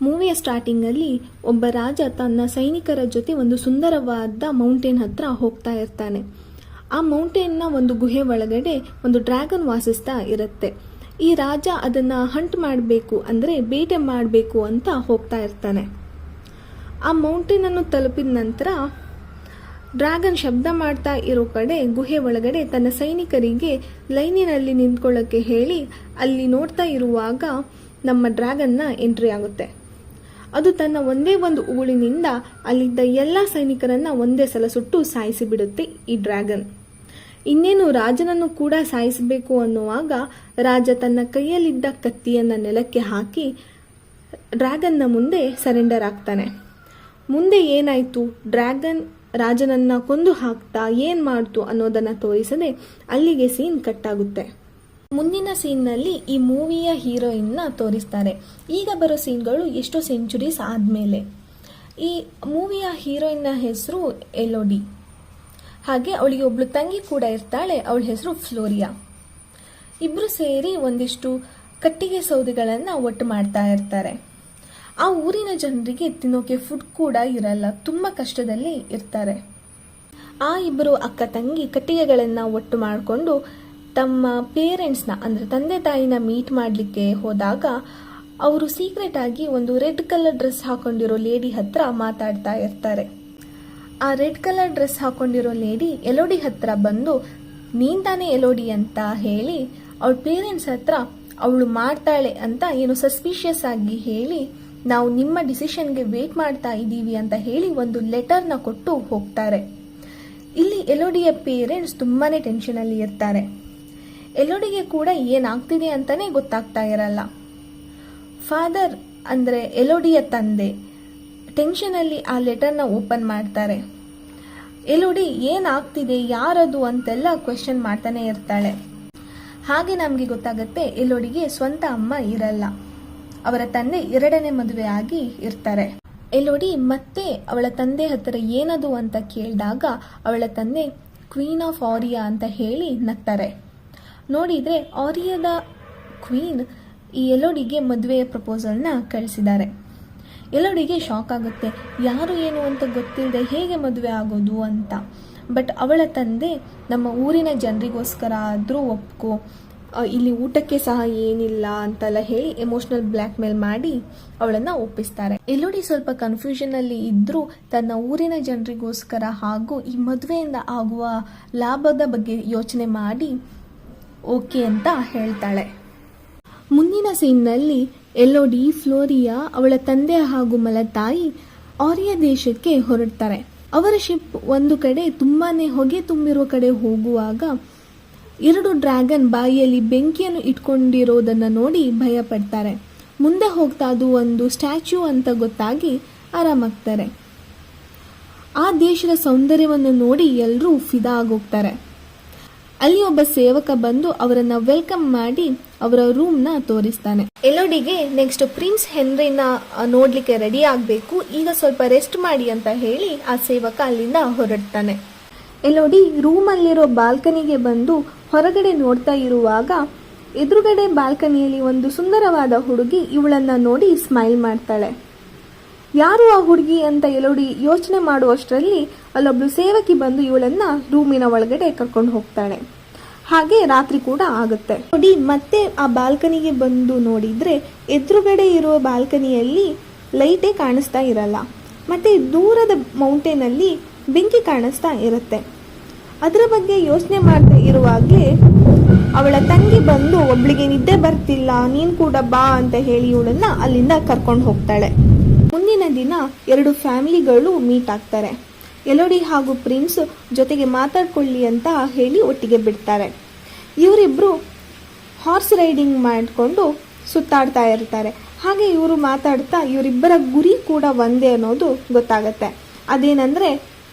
ಮೂವಿಯ ಸ್ಟಾರ್ಟಿಂಗಲ್ಲಿ ಒಬ್ಬ ರಾಜ ತನ್ನ ಸೈನಿಕರ ಜೊತೆ ಒಂದು ಸುಂದರವಾದ ಮೌಂಟೇನ್ ಹತ್ರ ಹೋಗ್ತಾ ಇರ್ತಾನೆ. ಆ ಮೌಂಟೇನ್ನ ಒಂದು ಗುಹೆ ಒಳಗಡೆ ಒಂದು ಡ್ರ್ಯಾಗನ್ ವಾಸಿಸ್ತಾ ಇರುತ್ತೆ. ಈ ರಾಜ ಅದನ್ನ ಹಂಟ್ ಮಾಡಬೇಕು ಅಂದರೆ ಬೇಟೆ ಮಾಡಬೇಕು ಅಂತ ಹೋಗ್ತಾ ಇರ್ತಾನೆ. ಆ ಮೌಂಟೇನ್ ಅನ್ನು ತಲುಪಿದ ನಂತರ ಡ್ರ್ಯಾಗನ್ ಶಬ್ದ ಮಾಡ್ತಾ ಇರೋ ಕಡೆ ಗುಹೆ ಒಳಗಡೆ ತನ್ನ ಸೈನಿಕರಿಗೆ ಲೈನಿನಲ್ಲಿ ನಿಂತ್ಕೊಳ್ಳೋಕ್ಕೆ ಹೇಳಿ ಅಲ್ಲಿ ನೋಡ್ತಾ ಇರುವಾಗ ನಮ್ಮ ಡ್ರ್ಯಾಗನ್ನ ಎಂಟ್ರಿ ಆಗುತ್ತೆ. ಅದು ತನ್ನ ಒಂದೇ ಒಂದು ಉಗುಳಿನಿಂದ ಅಲ್ಲಿದ್ದ ಎಲ್ಲ ಸೈನಿಕರನ್ನ ಒಂದೇ ಸಲ ಸುಟ್ಟು ಸಾಯಿಸಿಬಿಡುತ್ತೆ ಈ ಡ್ರ್ಯಾಗನ್. ಇನ್ನೇನು ರಾಜನನ್ನು ಕೂಡ ಸಾಯಿಸಬೇಕು ಅನ್ನುವಾಗ ರಾಜ ತನ್ನ ಕೈಯಲ್ಲಿದ್ದ ಕತ್ತಿಯನ್ನ ನೆಲಕ್ಕೆ ಹಾಕಿ ಡ್ರ್ಯಾಗನ್ನ ಮುಂದೆ ಸರೆಂಡರ್ ಆಗ್ತಾನೆ. ಮುಂದೆ ಏನಾಯ್ತು, ಡ್ರ್ಯಾಗನ್ ರಾಜನನ್ನ ಕೊಂದು ಹಾಕ್ತಾ ಏನ್ ಮಾಡ್ತು ಅನ್ನೋದನ್ನ ತೋರಿಸದೆ ಅಲ್ಲಿಗೆ ಸೀನ್ ಕಟ್ ಆಗುತ್ತೆ. ಮುಂದಿನ ಸೀನ್ನಲ್ಲಿ ಈ ಮೂವಿಯ ಹೀರೋಯಿನ್ನ ತೋರಿಸ್ತಾರೆ. ಈಗ ಬರೋ ಸೀನ್ಗಳು ಎಷ್ಟೋ ಸೆಂಚುರೀಸ್ ಆದ್ಮೇಲೆ. ಈ ಮೂವಿಯ ಹೀರೋಯಿನ್ನ ಹೆಸರು ಎಲೋಡಿ. ಹಾಗೆ ಅವಳಿಗೆ ಒಬ್ಳು ತಂಗಿ ಕೂಡ ಇರ್ತಾಳೆ, ಅವಳ ಹೆಸರು ಫ್ಲೋರಿಯಾ. ಇಬ್ರು ಸೇರಿ ಒಂದಿಷ್ಟು ಕಟ್ಟಿಗೆ ಸೌದೆಗಳನ್ನ ಒಟ್ಟು ಮಾಡ್ತಾ ಇರ್ತಾರೆ. ಆ ಊರಿನ ಜನರಿಗೆ ತಿನ್ನೋಕೆ ಫುಡ್ ಕೂಡ ಇರಲ್ಲ, ತುಂಬಾ ಕಷ್ಟದಲ್ಲಿ ಇರ್ತಾರೆ. ಆ ಇಬ್ಬರು ಅಕ್ಕ ತಂಗಿ ಕಟ್ಟಿಗೆಗಳನ್ನ ಒಟ್ಟು ಮಾಡಿಕೊಂಡು ತಮ್ಮ ಪೇರೆಂಟ್ಸ್ನ ಅಂದ್ರೆ ತಂದೆ ತಾಯಿನ ಮೀಟ್ ಮಾಡಲಿಕ್ಕೆ ಹೋದಾಗ ಅವರು ಸೀಕ್ರೆಟ್ ಆಗಿ ಒಂದು ರೆಡ್ ಕಲರ್ ಡ್ರೆಸ್ ಹಾಕೊಂಡಿರೋ ಲೇಡಿ ಹತ್ರ ಮಾತಾಡ್ತಾ ಇರ್ತಾರೆ. ಆ ರೆಡ್ ಕಲರ್ ಡ್ರೆಸ್ ಹಾಕೊಂಡಿರೋ ಲೇಡಿ ಎಲೋಡಿ ಹತ್ರ ಬಂದು ನೀನ್ ತಾನೇ ಎಲೋಡಿ ಅಂತ ಹೇಳಿ ಅವಳ ಪೇರೆಂಟ್ಸ್ ಹತ್ರ ಅವಳು ಮಾಡ್ತಾಳೆ ಅಂತ ಏನು ಸಸ್ಪಿಷಿಯಸ್ ಆಗಿ ಹೇಳಿ ನಾವು ನಿಮ್ಮ ಡಿಸಿಷನ್ಗೆ ವೇಟ್ ಮಾಡ್ತಾ ಇದ್ದೀವಿ ಅಂತ ಹೇಳಿ ಒಂದು ಲೆಟರ್ನ ಕೊಟ್ಟು ಹೋಗ್ತಾರೆ. ಇಲ್ಲಿ ಎಲೋಡಿಯ ಪೇರೆಂಟ್ಸ್ ತುಂಬಾನೇ ಟೆನ್ಷನ್ ಅಲ್ಲಿ ಇರ್ತಾರೆ. ಎಲೋಡಿಗೆ ಕೂಡ ಏನಾಗ್ತಿದೆ ಅಂತಾನೆ ಗೊತ್ತಾಗ್ತಾ ಇರಲ್ಲ. ಫಾದರ್ ಅಂದ್ರೆ ಎಲೋಡಿಯ ತಂದೆ ಟೆನ್ಷನ್ ಅಲ್ಲಿ ಆ ಲೆಟರ್ನ ಓಪನ್ ಮಾಡ್ತಾರೆ. ಎಲೋಡಿ ಏನಾಗ್ತಿದೆ, ಯಾರದು ಅಂತೆಲ್ಲ ಕ್ವೆಶ್ಚನ್ ಮಾಡ್ತಾನೆ ಇರ್ತಾಳೆ. ಹಾಗೆ ನಮ್ಗೆ ಗೊತ್ತಾಗುತ್ತೆ ಎಲೋಡಿಗೆ ಸ್ವಂತ ಅಮ್ಮ ಇರಲ್ಲ, ಅವರ ತಂದೆ ಎರಡನೇ ಮದುವೆ ಆಗಿ ಇರ್ತಾರೆ. ಎಲೋಡಿ ಮತ್ತೆ ಅವಳ ತಂದೆ ಹತ್ತಿರ ಏನದು ಅಂತ ಕೇಳಿದಾಗ ಅವಳ ತಂದೆ ಕ್ವೀನ್ ಆಫ್ ಆರಿಯಾ ಅಂತ ಹೇಳಿ ನಗ್ತಾರೆ. ನೋಡಿದ್ರೆ ಆರಿಯಾದ ಕ್ವೀನ್ ಈ ಎಲೋಡಿಗೆ ಮದುವೆಯ ಪ್ರಪೋಸಲ್ನ ಕಳಿಸಿದ್ದಾರೆ. ಎಲೋಡಿಗೆ ಶಾಕ್ ಆಗುತ್ತೆ, ಯಾರು ಏನು ಅಂತ ಗೊತ್ತಿಲ್ಲದೆ ಹೇಗೆ ಮದುವೆ ಆಗೋದು ಅಂತ. ಬಟ್ ಅವಳ ತಂದೆ ನಮ್ಮ ಊರಿನ ಜನರಿಗೋಸ್ಕರ ಆದರೂ ಒಪ್ಕೋ, ಇಲ್ಲಿ ಊಟಕ್ಕೆ ಸಹ ಏನಿಲ್ಲ ಅಂತೆಲ್ಲ ಹೇಳಿ ಎಮೋಷನಲ್ ಬ್ಲ್ಯಾಕ್ ಮೇಲ್ ಮಾಡಿ ಅವಳನ್ನ ಒಪ್ಪಿಸ್ತಾರೆ. ಎಲೋಡಿ ಸ್ವಲ್ಪ ಕನ್ಫ್ಯೂಷನ್ ಅಲ್ಲಿ ಇದ್ರೂ ತನ್ನ ಊರಿನ ಜನರಿಗೋಸ್ಕರ ಹಾಗೂ ಈ ಮದುವೆಯಿಂದ ಆಗುವ ಲಾಭದ ಬಗ್ಗೆ ಯೋಚನೆ ಮಾಡಿ ಓಕೆ ಅಂತ ಹೇಳ್ತಾಳೆ. ಮುಂದಿನ ಸೀನ್ನಲ್ಲಿ ಎಲೋಡಿ, ಫ್ಲೋರಿಯಾ, ಅವಳ ತಂದೆ ಹಾಗೂ ಮಲತಾಯಿ ಆರಿಯಾ ದೇಶಕ್ಕೆ ಹೊರಡ್ತಾರೆ. ಅವರ ಶಿಪ್ ಒಂದು ಕಡೆ ತುಂಬಾನೇ ಹೊಗೆ ತುಂಬಿರುವ ಕಡೆ ಹೋಗುವಾಗ ಎರಡು ಡ್ರ್ಯಾಗನ್ ಬಾಯಿಯಲ್ಲಿ ಬೆಂಕಿಯನ್ನು ಇಟ್ಕೊಂಡಿರೋದನ್ನ ನೋಡಿ ಭಯ ಪಡ್ತಾರೆ. ಮುಂದೆ ಹೋಗ್ತಾ ಅದು ಒಂದು ಸ್ಟ್ಯಾಚ್ಯೂ ಅಂತ ಗೊತ್ತಾಗಿ ಆರಾಮಾಗ್ತಾರೆ. ಆ ದೇಶದ ಸೌಂದರ್ಯವನ್ನು ನೋಡಿ ಎಲ್ಲರೂ ಫಿದಾ ಆಗೋಗ್ತಾರೆ. ಅಲ್ಲಿ ಒಬ್ಬ ಸೇವಕ ಬಂದು ಅವರನ್ನ ವೆಲ್ಕಮ್ ಮಾಡಿ ಅವರ ರೂಮ್ನ ತೋರಿಸ್ತಾನೆ. ಎಲೋಡಿಗೆ ನೆಕ್ಸ್ಟ್ ಪ್ರಿನ್ಸ್ ಹೆನ್ರಿನ ನೋಡ್ಲಿಕ್ಕೆ ರೆಡಿ ಆಗ್ಬೇಕು, ಈಗ ಸ್ವಲ್ಪ ರೆಸ್ಟ್ ಮಾಡಿ ಅಂತ ಹೇಳಿ ಆ ಸೇವಕ ಅಲ್ಲಿಂದ ಹೊರಡ್ತಾನೆ. ಎಲೋಡಿ ರೂಮಲ್ಲಿರೋ ಬಾಲ್ಕನಿಗೆ ಬಂದು ಹೊರಗಡೆ ನೋಡ್ತಾ ಇರುವಾಗ ಎದುರುಗಡೆ ಬಾಲ್ಕನಿಯಲ್ಲಿ ಒಂದು ಸುಂದರವಾದ ಹುಡುಗಿ ಇವಳನ್ನ ನೋಡಿ ಸ್ಮೈಲ್ ಮಾಡ್ತಾಳೆ. ಯಾರು ಆ ಹುಡುಗಿ ಅಂತ ಎಲೋಡಿ ಯೋಚನೆ ಮಾಡುವಷ್ಟರಲ್ಲಿ ಅಲ್ಲೊಬ್ಳು ಸೇವಕಿ ಬಂದು ಇವಳನ್ನ ರೂಮಿನ ಒಳಗಡೆ ಕರ್ಕೊಂಡು ಹೋಗ್ತಾಳೆ. ಹಾಗೆ ರಾತ್ರಿ ಕೂಡ ಆಗುತ್ತೆ. ನೋಡಿ ಮತ್ತೆ ಆ ಬಾಲ್ಕನಿಗೆ ಬಂದು ನೋಡಿದ್ರೆ ಎದುರುಗಡೆ ಇರುವ ಬಾಲ್ಕನಿಯಲ್ಲಿ ಲೈಟೇ ಕಾಣಿಸ್ತಾ ಇರಲ್ಲ. ಮತ್ತೆ ದೂರದ ಮೌಂಟೇನ್ ಅಲ್ಲಿ ಬೆಂಕಿ ಕಾಣಿಸ್ತಾ ಇರುತ್ತೆ. ಅದರ ಬಗ್ಗೆ ಯೋಚನೆ ಮಾಡ್ತಾ ಇರುವಾಗಲೇ ಅವಳ ತಂಗಿ ಬಂದು ಒಬ್ಳಿಗೆ ನಿದ್ದೆ ಬರ್ತಿಲ್ಲ, ನೀನ್ ಕೂಡ ಬಾ ಅಂತ ಹೇಳಿ ಇವಳನ್ನ ಅಲ್ಲಿಂದ ಕರ್ಕೊಂಡು ಹೋಗ್ತಾಳೆ. ಮುಂದಿನ ದಿನ ಎರಡು ಫ್ಯಾಮಿಲಿಗಳು ಮೀಟ್ ಆಗ್ತಾರೆ. ಎಲೋಡಿ ಹಾಗೂ ಪ್ರಿನ್ಸ್ ಜೊತೆಗೆ ಮಾತಾಡ್ಕೊಳ್ಳಿ ಅಂತ ಹೇಳಿ ಒಟ್ಟಿಗೆ ಬಿಡ್ತಾರೆ. ಇವರಿಬ್ರು ಹಾರ್ಸ್ ರೈಡಿಂಗ್ ಮಾಡಿಕೊಂಡು ಸುತ್ತಾಡ್ತಾ ಇರ್ತಾರೆ. ಹಾಗೆ ಇವರು ಮಾತಾಡ್ತಾ ಇವರಿಬ್ಬರ ಗುರಿ ಕೂಡ ಒಂದೇ ಅನ್ನೋದು ಗೊತ್ತಾಗತ್ತೆ. ಅದೇನಂದ್ರೆ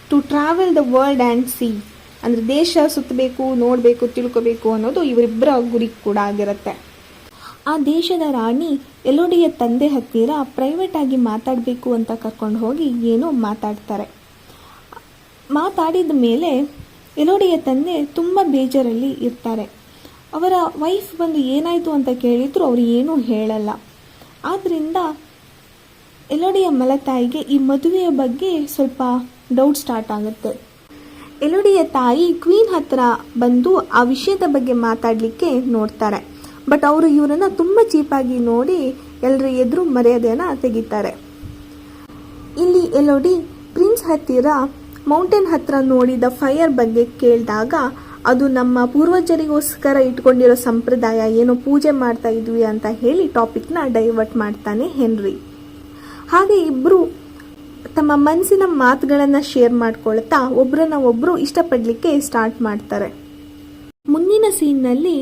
to travel the world and see, ಅಂದ್ರೆ ದೇಶ ಸುತ್ತಬೇಕು, ನೋಡಬೇಕು, ತಿಳ್ಕೋಬೇಕು ಅನ್ನೋದು ಇವರಿಬ್ಬರ ಗುರಿ ಕೂಡ ಆಗಿರುತ್ತೆ. ಆ ದೇಶದ ರಾಣಿ ಎಲೋಡಿಯ ತಂದೆ ಹತ್ತಿರ ಪ್ರೈವೇಟ್ ಆಗಿ ಮಾತಾಡಬೇಕು ಅಂತ ಕರ್ಕೊಂಡು ಹೋಗಿ ಏನೋ ಮಾತಾಡ್ತಾರೆ. ಮಾತಾಡಿದ ಮೇಲೆ ಎಲೋಡಿಯ ತಂದೆ ತುಂಬ ಬೇಜಾರಲ್ಲಿ ಇರ್ತಾರೆ. ಅವರ ವೈಫ್ ಬಂದು ಏನಾಯಿತು ಅಂತ ಕೇಳಿದ್ರು ಅವರು ಏನೂ ಹೇಳಲ್ಲ. ಆದ್ದರಿಂದ ಎಲೋಡಿಯ ಮಲತಾಯಿಗೆ ಈ ಮದುವೆಯ ಬಗ್ಗೆ ಸ್ವಲ್ಪ ಡೌಟ್ ಸ್ಟಾರ್ಟ್ ಆಗುತ್ತೆ. ಎಲೋಡಿಯ ತಾಯಿ ಕ್ವೀನ್ ಹತ್ರ ಬಂದು ಆ ವಿಷಯದ ಬಗ್ಗೆ ಮಾತಾಡಲಿಕ್ಕೆ ನೋಡ್ತಾರೆ. ಬಟ್ ಅವರು ಇವರನ್ನು ತುಂಬ ಚೀಪಾಗಿ ನೋಡಿ ಎಲ್ಲರ ಎದುರು ಮರ್ಯಾದೆಯನ್ನು ತೆಗಿತಾರೆ. ಇಲ್ಲಿ ಎಲೋಡಿ ಪ್ರಿನ್ಸ್ ಹತ್ತಿರ ಮೌಂಟೇನ್ ಹತ್ರ ನೋಡಿದ ಫೈರ್ ಬಗ್ಗೆ ಕೇಳಿದಾಗ ಅದು ನಮ್ಮ ಪೂರ್ವಜರಿಗೋಸ್ಕರ ಇಟ್ಕೊಂಡಿರೋ ಸಂಪ್ರದಾಯ, ಏನೋ ಪೂಜೆ ಮಾಡ್ತಾ ಇದ್ವಿ ಅಂತ ಹೇಳಿ ಟಾಪಿಕ್ನ ಡೈವರ್ಟ್ ಮಾಡ್ತಾನೆ ಹೆನ್ರಿ. ಹಾಗೆ ಇಬ್ಬರು ತಮ್ಮ ಮನಸ್ಸಿನ ಮಾತುಗಳನ್ನು ಶೇರ್ ಮಾಡ್ಕೊಳ್ತಾ ಒಬ್ಬರನ್ನ ಒಬ್ಬರು ಇಷ್ಟಪಡಲಿಕ್ಕೆ ಸ್ಟಾರ್ಟ್ ಮಾಡ್ತಾರೆ. ಮುಂದಿನ ಸೀನ್ನಲ್ಲಿ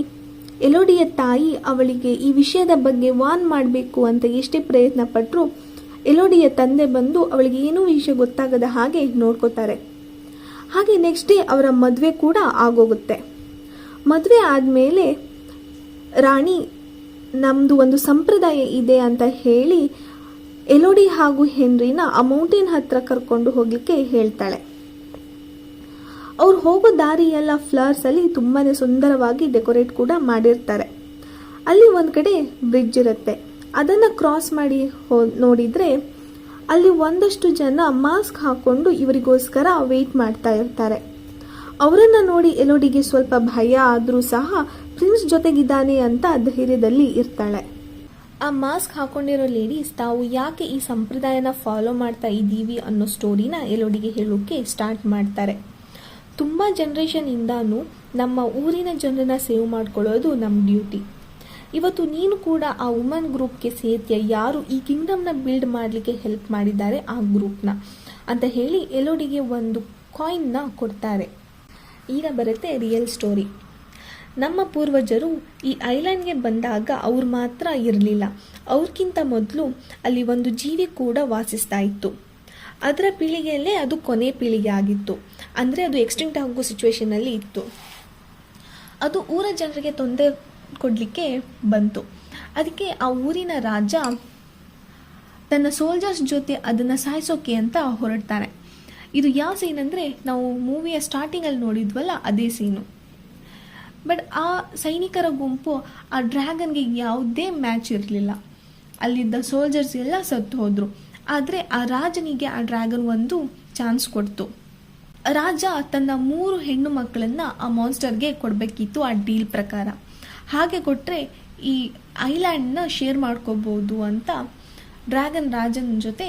ಎಲೋಡಿಯ ತಾಯಿ ಅವಳಿಗೆ ಈ ವಿಷಯದ ಬಗ್ಗೆ ವಾರ್ನ್ ಮಾಡಬೇಕು ಅಂತ ಎಷ್ಟೇ ಪ್ರಯತ್ನ ಪಟ್ಟರು ಎಲೋಡಿಯ ತಂದೆ ಬಂದು ಅವಳಿಗೆ ಏನೂ ವಿಷಯ ಗೊತ್ತಾಗದ ಹಾಗೆ ನೋಡ್ಕೋತಾರೆ. ಹಾಗೆ ನೆಕ್ಸ್ಟ್ ಡೇ ಅವರ ಮದುವೆ ಕೂಡ ಆಗೋಗುತ್ತೆ. ಮದುವೆ ಆದಮೇಲೆ ರಾಣಿ ನಮ್ಮದು ಒಂದು ಸಂಪ್ರದಾಯ ಇದೆ ಅಂತ ಹೇಳಿ ಎಲೋಡಿ ಹಾಗೂ ಹೆನ್ರಿನ ಆ ಮೌಂಟೇನ್ ಹತ್ರ ಕರ್ಕೊಂಡು ಹೋಗಲಿಕ್ಕೆ ಹೇಳ್ತಾಳೆ. ಅವ್ರು ಹೋಗೋ ದಾರಿ ಎಲ್ಲ ಫ್ಲವರ್ಸಲ್ಲಿ ತುಂಬಾ ಸುಂದರವಾಗಿ ಡೆಕೋರೇಟ್ ಕೂಡ ಮಾಡಿರ್ತಾರೆ. ಅಲ್ಲಿ ಒಂದು ಕಡೆ ಬ್ರಿಡ್ಜ್ ಇರುತ್ತೆ. ಅದನ್ನು ಕ್ರಾಸ್ ಮಾಡಿ ನೋಡಿದರೆ ಅಲ್ಲಿ ಒಂದಷ್ಟು ಜನ ಮಾಸ್ಕ್ ಹಾಕ್ಕೊಂಡು ಇವರಿಗೋಸ್ಕರ ವೆಯ್ಟ್ ಮಾಡ್ತಾ ಇರ್ತಾರೆ. ಅವರನ್ನು ನೋಡಿ ಎಲೋಡಿಗೆ ಸ್ವಲ್ಪ ಭಯ ಆದರೂ ಸಹ ಪ್ರಿನ್ಸ್ ಜೊತೆಗಿದ್ದಾನೆ ಅಂತ ಧೈರ್ಯದಲ್ಲಿ ಇರ್ತಾಳೆ. ಆ ಮಾಸ್ಕ್ ಹಾಕೊಂಡಿರೋ ಲೇಡೀಸ್ ತಾವು ಯಾಕೆ ಈ ಸಂಪ್ರದಾಯನ ಫಾಲೋ ಮಾಡ್ತಾ ಇದ್ದೀವಿ ಅನ್ನೋ ಸ್ಟೋರಿನ ಎಲೋಡಿಗೆ ಹೇಳೋಕ್ಕೆ ಸ್ಟಾರ್ಟ್ ಮಾಡ್ತಾರೆ. ತುಂಬ ಜನ್ರೇಷನಿಂದಾನು ನಮ್ಮ ಊರಿನ ಜನರನ್ನ ಸೇವ್ ಮಾಡ್ಕೊಳ್ಳೋದು ನಮ್ಮ ಡ್ಯೂಟಿ. ಇವತ್ತು ನೀನು ಕೂಡ ಆ ವುಮನ್ ಗ್ರೂಪ್ಗೆ ಸೇರ್ತೀಯ, ಯಾರು ಈ ಕಿಂಗ್ಡಮ್ನ ಬಿಲ್ಡ್ ಮಾಡಲಿಕ್ಕೆ ಹೆಲ್ಪ್ ಮಾಡಿದ್ದಾರೆ ಆ ಗ್ರೂಪ್ನ ಅಂತ ಹೇಳಿ ಎಲೋಡಿಗೆ ಒಂದು ಕಾಯಿನ್ನ ಕೊಡ್ತಾರೆ. ಈಗ ಬರುತ್ತೆ ರಿಯಲ್ ಸ್ಟೋರಿ. ನಮ್ಮ ಪೂರ್ವಜರು ಈ ಐಲ್ಯಾಂಡ್ಗೆ ಬಂದಾಗ ಅವ್ರು ಮಾತ್ರ ಇರಲಿಲ್ಲ. ಅವ್ರಿಗಿಂತ ಮೊದಲು ಅಲ್ಲಿ ಒಂದು ಜೀವಿ ಕೂಡ ವಾಸಿಸ್ತಾ ಇತ್ತು. ಅದರ ಪೀಳಿಗೆಯಲ್ಲೇ ಅದು ಕೊನೆ ಪೀಳಿಗೆ ಆಗಿತ್ತು. ಅಂದರೆ ಅದು ಎಕ್ಸ್ಟಿಂಕ್ಟ್ ಆಗೋ ಸಿಚುವೇಶನಲ್ಲಿ ಇತ್ತು. ಅದು ಊರ ಜನರಿಗೆ ತೊಂದರೆ ಕೊಡಲಿಕ್ಕೆ ಬಂತು. ಅದಕ್ಕೆ ಆ ಊರಿನ ರಾಜ ತನ್ನ ಸೋಲ್ಜರ್ಸ್ ಜೊತೆ ಅದನ್ನು ಸಾಯಿಸೋಕೆ ಅಂತ ಹೊರಡ್ತಾನೆ. ಇದು ಯಾವ ಸೀನ್ ಅಂದರೆ ನಾವು ಮೂವಿಯ ಸ್ಟಾರ್ಟಿಂಗಲ್ಲಿ ನೋಡಿದ್ವಲ್ಲ ಅದೇ ಸೀನು. ಬಟ್ ಆ ಸೈನಿಕರ ಗುಂಪು ಆ ಡ್ರ್ಯಾಗನ್ಗೆ ಯಾವುದೇ ಮ್ಯಾಚ್ ಇರಲಿಲ್ಲ. ಅಲ್ಲಿದ್ದ ಸೋಲ್ಜರ್ಸ್ ಎಲ್ಲ ಸತ್ತು ಹೋದರು. ಆದರೆ ಆ ರಾಜನಿಗೆ ಆ ಡ್ರ್ಯಾಗನ್ ಒಂದು ಚಾನ್ಸ್ ಕೊಡ್ತು. ರಾಜ ತನ್ನ 3 ಹೆಣ್ಣು ಮಕ್ಕಳನ್ನು ಆ ಮಾನ್ಸ್ಟರ್ಗೆ ಕೊಡಬೇಕಿತ್ತು ಆ ಡೀಲ್ ಪ್ರಕಾರ. ಹಾಗೆ ಕೊಟ್ಟರೆ ಈ ಐಲ್ಯಾಂಡ್ನ ಶೇರ್ ಮಾಡ್ಕೋಬೋದು ಅಂತ ಡ್ರ್ಯಾಗನ್ ರಾಜನ ಜೊತೆ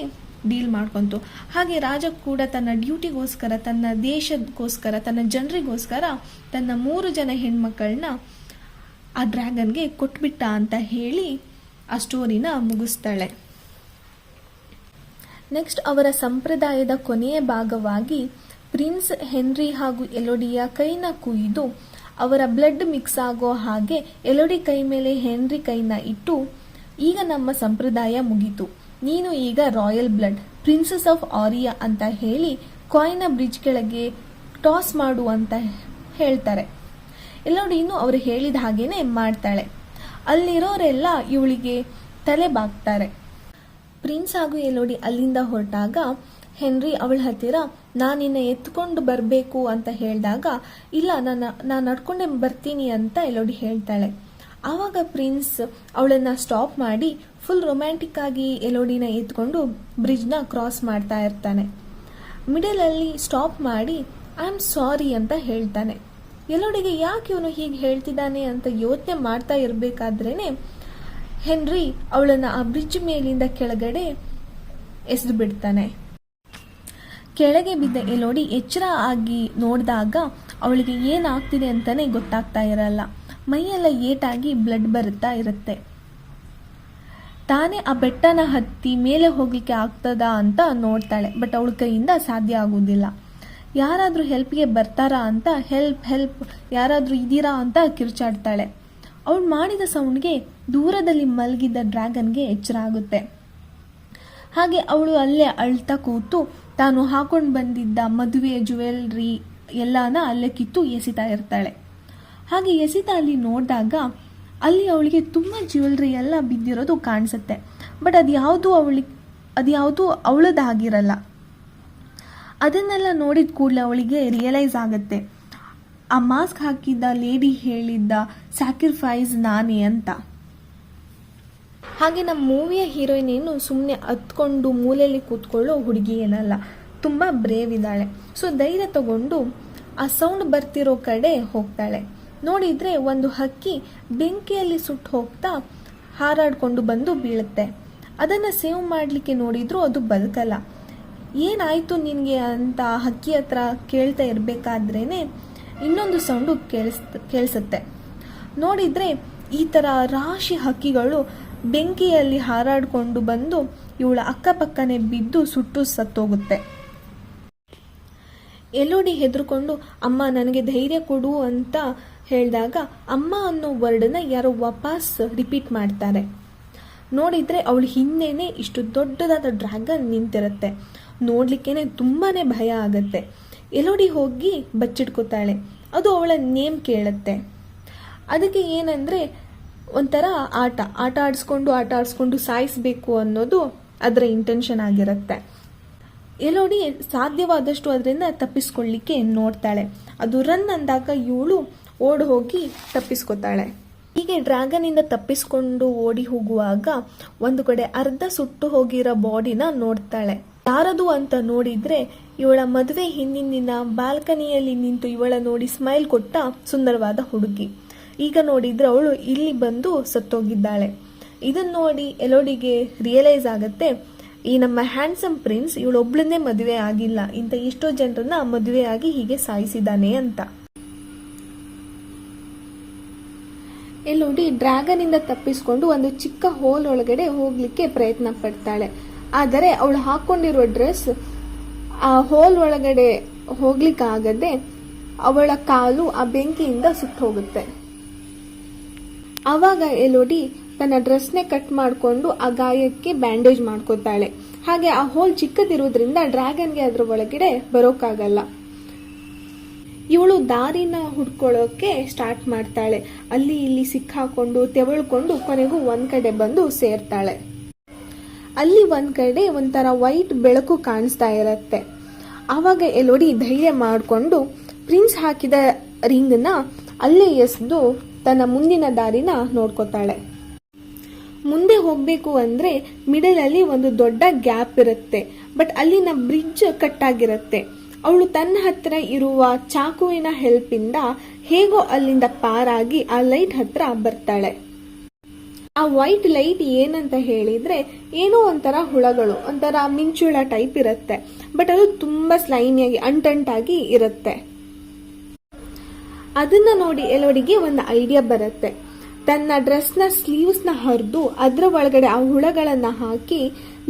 ಡೀಲ್ ಮಾಡ್ಕೊತು. ಹಾಗೆ ರಾಜ ಕೂಡ ತನ್ನ ಡ್ಯೂಟಿಗೋಸ್ಕರ, ತನ್ನ ದೇಶಕ್ಕೋಸ್ಕರ, ತನ್ನ ಜನರಿಗೋಸ್ಕರ ತನ್ನ 3 ಜನ ಹೆಣ್ಮಕ್ಕಳನ್ನ ಆ ಡ್ರ್ಯಾಗನ್ಗೆ ಕೊಟ್ಬಿಟ್ಟ ಅಂತ ಹೇಳಿ ಆ ಸ್ಟೋರಿನ ಮುಗಿಸ್ತಾಳೆ. ನೆಕ್ಸ್ಟ್ ಅವರ ಸಂಪ್ರದಾಯದ ಕೊನೆಯ ಭಾಗವಾಗಿ ಪ್ರಿನ್ಸ್ ಹೆನ್ರಿ ಹಾಗೂ ಎಲೋಡಿಯ ಕೈನ ಕುಯ್ದು ಅವರ ಬ್ಲಡ್ ಮಿಕ್ಸ್ ಆಗೋ ಹಾಗೆ ಎಲೋಡಿ ಕೈ ಮೇಲೆ ಹೆನ್ರಿ ಕೈನ ಇಟ್ಟು, ಈಗ ನಮ್ಮ ಸಂಪ್ರದಾಯ ಮುಗೀತು, ನೀನು ಈಗ ರಾಯಲ್ ಬ್ಲಡ್ ಪ್ರಿನ್ಸಸ್ ಆಫ್ ಆರಿಯಾ ಅಂತ ಹೇಳಿ ಕಾಯಿನ ಬ್ರಿಡ್ಜ್ ಕೆಳಗೆ ಟಾಸ್ ಮಾಡು ಅಂತ ಹೇಳ್ತಾರೆ. ಎಲೋಡಿನೂ ಅವರು ಹೇಳಿದ ಹಾಗೇನೆ ಮಾಡ್ತಾಳೆ. ಅಲ್ಲಿರೋರೆಲ್ಲ ಇವಳಿಗೆ ತಲೆ ಬಾಗ್ತಾರೆ. ಪ್ರಿನ್ಸ್ ಹಾಗೂ ಎಲೋಡಿ ಅಲ್ಲಿಂದ ಹೊರಟಾಗ ಹೆನ್ರಿ ಅವಳ ಹತ್ತಿರ ನಾನು ನಿನ್ನ ಎತ್ಕೊಂಡು ಬರಬೇಕು ಅಂತ ಹೇಳಿದಾಗ, ಇಲ್ಲ ನಾನು ನಡ್ಕೊಂಡೆ ಬರ್ತೀನಿ ಅಂತ ಎಲೋಡಿ ಹೇಳ್ತಾಳೆ. ಆವಾಗ ಪ್ರಿನ್ಸ್ ಅವಳನ್ನು ಸ್ಟಾಪ್ ಮಾಡಿ ಫುಲ್ ರೊಮ್ಯಾಂಟಿಕ್ ಆಗಿ ಎಲೋಡಿನ ಎತ್ಕೊಂಡು ಬ್ರಿಡ್ಜ್ನ ಕ್ರಾಸ್ ಮಾಡ್ತಾ ಇರ್ತಾನೆ. ಮಿಡಲಲ್ಲಿ ಸ್ಟಾಪ್ ಮಾಡಿ ಐ ಆಮ್ ಸಾರಿ ಅಂತ ಹೇಳ್ತಾನೆ. ಎಲೋಡಿಗೆ ಯಾಕೆ ಇವನು ಹೀಗೆ ಹೇಳ್ತಿದ್ದಾನೆ ಅಂತ ಯೋಚನೆ ಮಾಡ್ತಾ ಇರಬೇಕಾದ್ರೇನೆ ಹೆನ್ರಿ ಅವಳನ್ನು ಆ ಬ್ರಿಡ್ಜ್ ಮೇಲಿಂದ ಕೆಳಗಡೆ ಎಸೆದು ಬಿಡ್ತಾನೆ. ಕೆಳಗೆ ಬಿದ್ದ ಎಲೋಡಿ ಎಚ್ಚರ ಆಗಿ ನೋಡಿದಾಗ ಅವಳಿಗೆ ಏನಾಗ್ತಿದೆ ಅಂತಾನೆ ಗೊತ್ತಾಗ್ತಾ ಇರಲ್ಲ. ಮೈಯೆಲ್ಲ ಏಟಾಗಿ ಬ್ಲಡ್ ಬರುತ್ತಾ ಇರುತ್ತೆ. ತಾನೇ ಆ ಬೆಟ್ಟನ ಹತ್ತಿ ಮೇಲೆ ಹೋಗ್ಲಿಕ್ಕೆ ಆಗ್ತದಾ ಅಂತ ನೋಡ್ತಾಳೆ. ಬಟ್ ಅವಳ ಕೈಯಿಂದ ಸಾಧ್ಯ ಆಗೋದಿಲ್ಲ. ಯಾರಾದರೂ ಹೆಲ್ಪ್ಗೆ ಬರ್ತಾರಾ ಅಂತ ಹೆಲ್ಪ್ ಯಾರಾದರೂ ಇದ್ದೀರಾ ಅಂತ ಕಿರ್ಚಾಡ್ತಾಳೆ. ಅವಳು ಮಾಡಿದ ಸೌಂಡ್ಗೆ ದೂರದಲ್ಲಿ ಮಲಗಿದ್ದ ಡ್ರ್ಯಾಗನ್ಗೆ ಎಚ್ಚರ ಆಗುತ್ತೆ. ಹಾಗೆ ಅವಳು ಅಲ್ಲೇ ಅಳ್ತಾ ಕೂತು ತಾನು ಹಾಕೊಂಡು ಬಂದಿದ್ದ ಮದುವೆಯ ಜ್ಯುವೆಲ್ರಿ ಎಲ್ಲಾನ ಅಲ್ಲೇ ಕಿತ್ತು ಎಸಿತಾ ಇರ್ತಾಳೆ. ಹಾಗೆ ಎಸಿತಾ ಅಲ್ಲಿ ನೋಡಿದಾಗ ಅಲ್ಲಿ ಅವಳಿಗೆ ತುಂಬ ಜ್ಯುವೆಲ್ರಿ ಎಲ್ಲ ಬಿದ್ದಿರೋದು ಕಾಣಿಸುತ್ತೆ. ಬಟ್ ಅದ್ಯಾವುದು ಅವಳದಾಗಿರಲ್ಲ. ಅದನ್ನೆಲ್ಲ ನೋಡಿದ ಕೂಡಲೇ ಅವಳಿಗೆ ರಿಯಲೈಸ್ ಆಗುತ್ತೆ, ಆ ಮಾಸ್ಕ್ ಹಾಕಿದ್ದ ಲೇಡಿ ಹೇಳಿದ್ದ ಸ್ಯಾಕ್ರಿಫೈಸ್ ನಾನೇ ಅಂತ. ಹಾಗೆ ನಮ್ಮ ಮೂವಿಯ ಹೀರೋಯಿನ್ ಏನು ಸುಮ್ಮನೆ ಹತ್ಕೊಂಡು ಮೂಲೆಯಲ್ಲಿ ಕೂತ್ಕೊಳ್ಳೋ ಹುಡುಗಿ ಏನಲ್ಲ, ತುಂಬ ಬ್ರೇವ್ ಇದ್ದಾಳೆ. ಸೊ ಧೈರ್ಯ ತಗೊಂಡು ಆ ಸೌಂಡ್ ಬರ್ತಿರೋ ಕಡೆ ಹೋಗ್ತಾಳೆ. ನೋಡಿದರೆ ಒಂದು ಹಕ್ಕಿ ಬೆಂಕಿಯಲ್ಲಿ ಸುಟ್ಟು ಹೋಗ್ತಾ ಹಾರಾಡ್ಕೊಂಡು ಬಂದು ಬೀಳುತ್ತೆ. ಅದನ್ನು ಸೇವ್ ಮಾಡಲಿಕ್ಕೆ ನೋಡಿದ್ರು ಅದು ಬದುಕಲ್ಲ. ಏನಾಯಿತು ನಿನಗೆ ಅಂತ ಹಕ್ಕಿ ಹತ್ರ ಕೇಳ್ತಾ ಇರಬೇಕಾದ್ರೇ ಇನ್ನೊಂದು ಸೌಂಡು ಕೇಳಿಸುತ್ತೆ. ನೋಡಿದರೆ ಈ ಥರ ರಾಶಿ ಹಕ್ಕಿಗಳು ಬೆಂಕಿಯಲ್ಲಿ ಹಾರಾಡಿಕೊಂಡು ಬಂದು ಇವಳ ಅಕ್ಕಪಕ್ಕನೆ ಬಿದ್ದು ಸುಟ್ಟು ಸತ್ತೋಗುತ್ತೆ. ಎಲೋಡಿ ಹೆದರ್ಕೊಂಡು ಅಮ್ಮ ನನಗೆ ಧೈರ್ಯ ಕೊಡು ಅಂತ ಹೇಳಿದಾಗ ಅಮ್ಮ ಅನ್ನೋ ವರ್ಡನ್ನ ಯಾರೋ ವಾಪಸ್ ರಿಪೀಟ್ ಮಾಡ್ತಾರೆ. ನೋಡಿದರೆ ಅವಳ ಹಿಂದೆನೇ ಇಷ್ಟು ದೊಡ್ಡದಾದ ಡ್ರ್ಯಾಗನ್ ನಿಂತಿರುತ್ತೆ. ನೋಡ್ಲಿಕ್ಕೇನೆ ತುಂಬಾ ಭಯ ಆಗುತ್ತೆ. ಎಲೋಡಿ ಹೋಗಿ ಬಚ್ಚಿಟ್ಕೋತಾಳೆ. ಅದು ಅವಳ ನೇಮ್ ಕೇಳುತ್ತೆ. ಅದಕ್ಕೆ ಏನಂದರೆ ಒಂಥರ ಆಟ ಆಡಿಸ್ಕೊಂಡು ಸಾಯಿಸಬೇಕು ಅನ್ನೋದು ಅದರ ಇಂಟೆನ್ಷನ್ ಆಗಿರುತ್ತೆ. ಎಲೋಡಿ ಸಾಧ್ಯವಾದಷ್ಟು ಅದರಿಂದ ತಪ್ಪಿಸ್ಕೊಳ್ಳಿಕ್ಕೆ ನೋಡ್ತಾಳೆ. ಅದು ರನ್ ಅಂದಾಗ ಇವಳು ಓಡಿ ಹೋಗಿ ತಪ್ಪಿಸ್ಕೊತಾಳೆ. ಹೀಗೆ ಡ್ರ್ಯಾಗನಿಂದ ತಪ್ಪಿಸ್ಕೊಂಡು ಓಡಿ ಹೋಗುವಾಗ ಒಂದು ಕಡೆ ಅರ್ಧ ಸುಟ್ಟು ಹೋಗಿರೋ ಬಾಡಿನ ನೋಡ್ತಾಳೆ. ಯಾರದು ಅಂತ ನೋಡಿದ್ರೆ ಇವಳ ಮದುವೆ ಹಿಂದಿನ ದಿನ ಬಾಲ್ಕನಿಯಲ್ಲಿ ನಿಂತು ಇವಳ ನೋಡಿ ಸ್ಮೈಲ್ ಕೊಟ್ಟ ಸುಂದರವಾದ ಹುಡುಗಿ. ಈಗ ನೋಡಿದ್ರೆ ಅವಳು ಇಲ್ಲಿ ಬಂದು ಸತ್ತೋಗಿದ್ದಾಳೆ. ಇದನ್ನ ನೋಡಿ ಎಲೋಡಿಗೆ ರಿಯಲೈಸ್ ಆಗುತ್ತೆ, ಈ ನಮ್ಮ ಹ್ಯಾಂಡ್ಸಮ್ ಪ್ರಿನ್ಸ್ ಇವಳೊಬ್ಳನ್ನೇ ಮದುವೆ ಆಗಿಲ್ಲ, ಇಂಥ ಎಷ್ಟೋ ಜನರನ್ನ ಮದುವೆ ಆಗಿ ಹೀಗೆ ಸಾಯಿಸಿದಾನೆ ಅಂತ. ಎಲೋಡಿ ಡ್ರ್ಯಾಗನ್ ಇಂದ ತಪ್ಪಿಸ್ಕೊಂಡು ಒಂದು ಚಿಕ್ಕ ಹೋಲ್ ಒಳಗಡೆ ಹೋಗ್ಲಿಕ್ಕೆ ಪ್ರಯತ್ನ ಪಡ್ತಾಳೆ. ಆದರೆ ಅವಳು ಹಾಕೊಂಡಿರುವ ಡ್ರೆಸ್ ಆ ಹೋಲ್ ಒಳಗಡೆ ಹೋಗ್ಲಿಕ್ಕಾಗದೆ ಅವಳ ಕಾಲು ಆ ಬೆಂಕಿಯಿಂದ ಸುಟ್ಟು ಹೋಗುತ್ತೆ. ಆವಾಗ ಎಲೋಡಿ ತನ್ನ ಡ್ರೆಸ್ನೇ ಕಟ್ ಮಾಡಿಕೊಂಡು ಆ ಗಾಯಕ್ಕೆ ಬ್ಯಾಂಡೇಜ್ ಮಾಡ್ಕೋತಾಳೆ. ಹಾಗೆ ಆ ಹೋಲ್ ಚಿಕ್ಕದಿರೋದ್ರಿಂದ ಡ್ರ್ಯಾಗನ್ಗೆ ಅದ್ರ ಒಳಗಡೆ ಬರೋಕ್ಕಾಗಲ್ಲ. ಇವಳು ದಾರಿನ ಹುಡ್ಕೊಳ್ಳೋಕೆ ಸ್ಟಾರ್ಟ್ ಮಾಡ್ತಾಳೆ. ಅಲ್ಲಿ ಇಲ್ಲಿ ಸಿಕ್ಕಾಕೊಂಡು ತೆವಳ್ಕೊಂಡು ಕೊನೆಗೂ ಒಂದ್ ಕಡೆ ಬಂದು ಸೇರ್ತಾಳೆ. ಅಲ್ಲಿ ಒಂದ್ ಕಡೆ ಒಂಥರ ವೈಟ್ ಬೆಳಕು ಕಾಣಿಸ್ತಾ ಇರತ್ತೆ. ಆವಾಗ ಎಲೋಡಿ ಧೈರ್ಯ ಮಾಡಿಕೊಂಡು ಪ್ರಿನ್ಸ್ ಹಾಕಿದ ರಿಂಗ್ನ ಅಲ್ಲೇ ಎಸ್ದು ತನ್ನ ಮುಂದಿನ ದಾರಿನ ನೋಡ್ಕೋತಾಳೆ. ಮುಂದೆ ಹೋಗ್ಬೇಕು ಅಂದ್ರೆ ಮಿಡಲ್ ಅಲ್ಲಿ ಒಂದು ದೊಡ್ಡ ಗ್ಯಾಪ್ ಇರುತ್ತೆ. ಬಟ್ ಅಲ್ಲಿನ ಬ್ರಿಡ್ಜ್ ಕಟ್ ಆಗಿರುತ್ತೆ. ಅವಳು ತನ್ನ ಹತ್ರ ಇರುವ ಚಾಕುವಿನ ಹೆಲ್ಪ್ ಇಂದ ಹೇಗೋ ಅಲ್ಲಿಂದ ಪಾರಾಗಿ ಆ ಲೈಟ್ ಹತ್ರ ಬರ್ತಾಳೆ. ಆ ವೈಟ್ ಲೈಟ್ ಏನಂತ ಹೇಳಿದ್ರೆ ಏನೋ ಒಂಥರ ಹುಳಗಳು, ಒಂಥರ ಮಿಂಚುಳ ಟೈಪ್ ಇರುತ್ತೆ. ಬಟ್ ಅದು ತುಂಬಾ ಸ್ಲೈಮಿಯಾಗಿ ಅಂಟಂಟಾಗಿ ಇರುತ್ತೆ. ಅದನ್ನ ನೋಡಿ ಎಲೋಡಿಗೆ ಒಂದು ಐಡಿಯಾ ಬರುತ್ತೆ. ತನ್ನ ಡ್ರೆಸ್ನ ಸ್ಲೀವ್ಸ್ನ ಹರಿದು ಅದ್ರ ಒಳಗಡೆ ಆ ಹುಳಗಳನ್ನ ಹಾಕಿ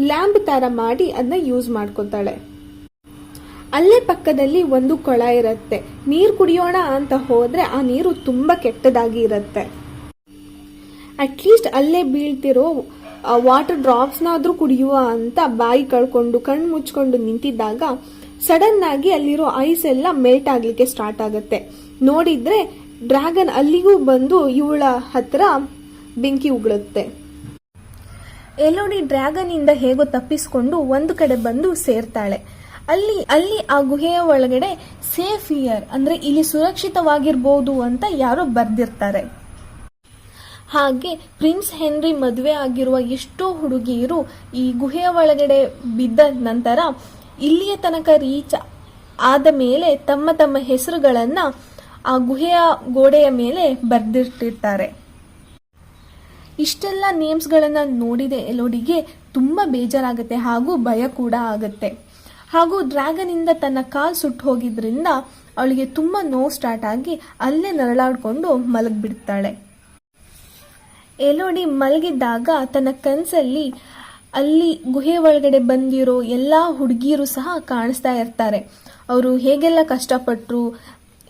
ಲ್ಯಾಂಪ್ ತರ ಮಾಡಿ ಅದನ್ನ ಯೂಸ್ ಮಾಡ್ಕೋತಾಳೆ. ಅಲ್ಲೇ ಪಕ್ಕದಲ್ಲಿ ಒಂದು ಕೊಳ ಇರುತ್ತೆ. ನೀರು ಕುಡಿಯೋಣ ಅಂತ ಹೋದ್ರೆ ಆ ನೀರು ತುಂಬಾ ಕೆಟ್ಟದಾಗಿ ಇರುತ್ತೆ. ಅಟ್ಲೀಸ್ಟ್ ಅಲ್ಲೇ ಬೀಳ್ತಿರೋ ವಾಟರ್ ಡ್ರಾಪ್ಸ್ನಾದ್ರೂ ಕುಡಿಯುವ ಅಂತ ಬಾಯಿ ಕಳ್ಕೊಂಡು ಕಣ್ಣು ಮುಚ್ಕೊಂಡು ನಿಂತಿದ್ದಾಗ ಸಡನ್ ಆಗಿ ಅಲ್ಲಿರೋ ಐಸ್ ಎಲ್ಲ ಮೆಲ್ಟ್ ಆಗ್ಲಿಕ್ಕೆ ಸ್ಟಾರ್ಟ್ ಆಗುತ್ತೆ. ನೋಡಿದ್ರೆ ಡ್ರ್ಯಾಗನ್ ಅಲ್ಲಿಗೂ ಬಂದು ಇವಳ ಹತ್ರ ಬೆಂಕಿ ಉಗುಳುತ್ತೆ. ಎಲೋಡಿ ಡ್ರ್ಯಾಗನ್ ಇಂದ ಹೇಗೋ ತಪ್ಪಿಸ್ಕೊಂಡು ಒಂದು ಕಡೆ ಬಂದು ಸೇರ್ತಾಳೆ. ಅಲ್ಲಿ ಆ ಗುಹೆಯ ಒಳಗಡೆ ಸೇಫ್ ಹಿಯರ್ ಅಂದ್ರೆ ಇಲ್ಲಿ ಸುರಕ್ಷಿತವಾಗಿರ್ಬೋದು ಅಂತ ಯಾರೋ ಬರ್ದಿರ್ತಾರೆ. ಹಾಗೆ ಪ್ರಿನ್ಸ್ ಹೆನ್ರಿ ಮದುವೆ ಆಗಿರುವ ಎಷ್ಟೋ ಹುಡುಗಿಯರು ಈ ಗುಹೆಯ ಒಳಗಡೆ ಬಿದ್ದ ನಂತರ ಇಲ್ಲಿಯ ತನಕ ರೀಚ್ ಆದ ಮೇಲೆ ತಮ್ಮ ತಮ್ಮ ಹೆಸರುಗಳನ್ನ ಆ ಗುಹೆಯ ಗೋಡೆಯ ಮೇಲೆ ಬರ್ದಿಟ್ಟಿರ್ತಾರೆ. ಇಷ್ಟೆಲ್ಲ ನೇಮ್ಸ್ಗಳನ್ನ ನೋಡಿದೆ ಎಲೋಡಿಗೆ ತುಂಬಾ ಬೇಜಾರಾಗುತ್ತೆ ಹಾಗೂ ಭಯ ಕೂಡ ಆಗುತ್ತೆ. ಹಾಗೂ ಡ್ರ್ಯಾಗನ್ ಇಂದ ತನ್ನ ಕಾಲ್ ಸುಟ್ಟು ಹೋಗಿದ್ರಿಂದ ಅವಳಿಗೆ ತುಂಬಾ ನೋವು ಸ್ಟಾರ್ಟ್ ಆಗಿ ಅಲ್ಲೇ ನರಳಾಡ್ಕೊಂಡು ಮಲಗಿಬಿಡ್ತಾಳೆ. ಎಲೋಡಿ ಮಲಗಿದ್ದಾಗ ತನ್ನ ಕನಸಲ್ಲಿ ಅಲ್ಲಿ ಗುಹೆ ಒಳಗಡೆ ಬಂದಿರೋ ಎಲ್ಲಾ ಹುಡುಗಿಯರು ಸಹ ಕಾಣಿಸ್ತಾ ಇರ್ತಾರೆ. ಅವರು ಹೇಗೆಲ್ಲ ಕಷ್ಟಪಟ್ಟರು,